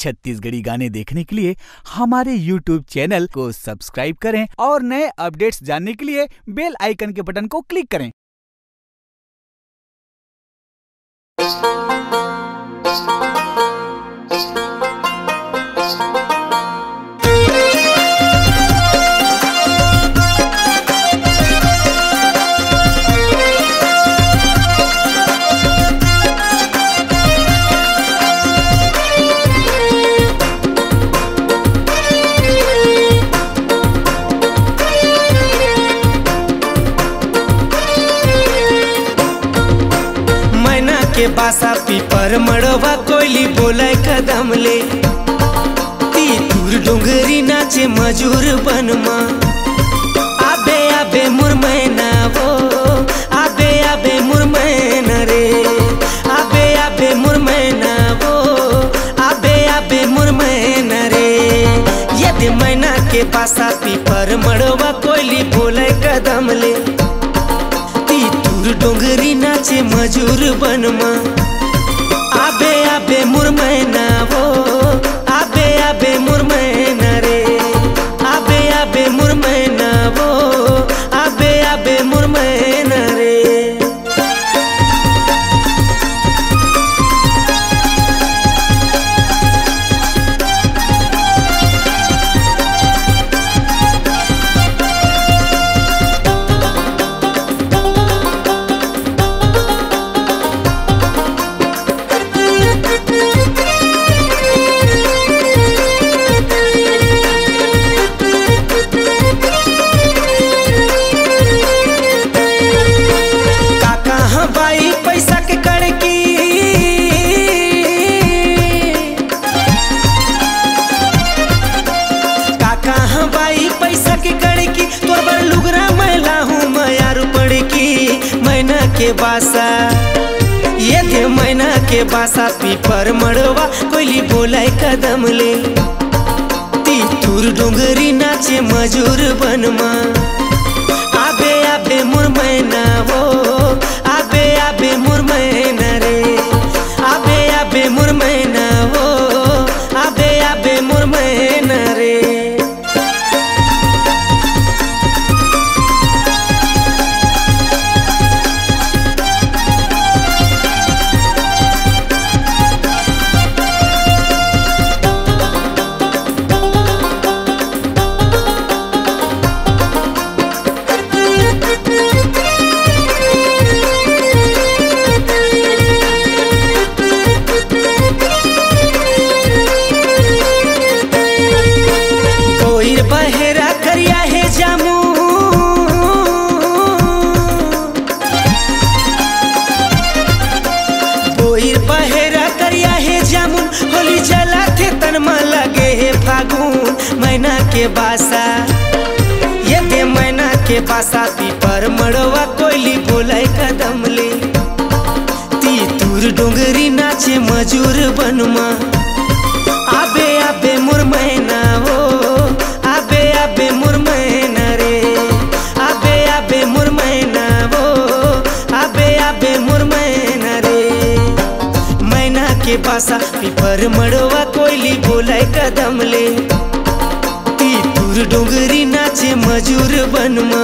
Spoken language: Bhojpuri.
छत्तीसगढ़ी गाने देखने के लिए हमारे YouTube चैनल को सब्सक्राइब करें और नए अपडेट्स जानने के लिए बेल आइकन के बटन को क्लिक करें। के बासा पीपर मड़वा कोयली बोले कदम ले ती दूर डोंगरी नाचे मजूर बनमा आबे आबे मुरमैना वो आबे आबे मुरमैना रे आबे आबे मुरमैना वो आबे आबे मुरमैना रे ये दे मैना के बासा पीपर मड़वा कोयली बोले कदम ले डोंगरी नाचे मजूर बनमा आबे आबे मुरमैना वो आबे आबे मुरमैना रे आबे आबे मुरमैना वो आबे आबे मुरमैना रे। के बासा ये थे मैना के बासा पीपर मड़वा कोयली बोले कदम ले ती दूर डोंगरी नाचे मजूर बनमा आबे आबे मुरमैना वो आबे आबे मुरमैना रे आबे आबे मुरमैना वो आबे आबे मुरमैना रे। मैना के बासा ये दे मैना के बासा पीपर मड़वा कोयली बोले कदम ले ती दूर डोंगरी नाचे मजूर बनमा आबे आबे मुरमैना वो आबे आबे मुरमैना रे आबे आबे मुरमैना वो आबे आबे मुरमैना रे। मैना के बासा पीपर मड़वा कोयली बोले कदम ले डोंगरी नाचे मजूर बनमा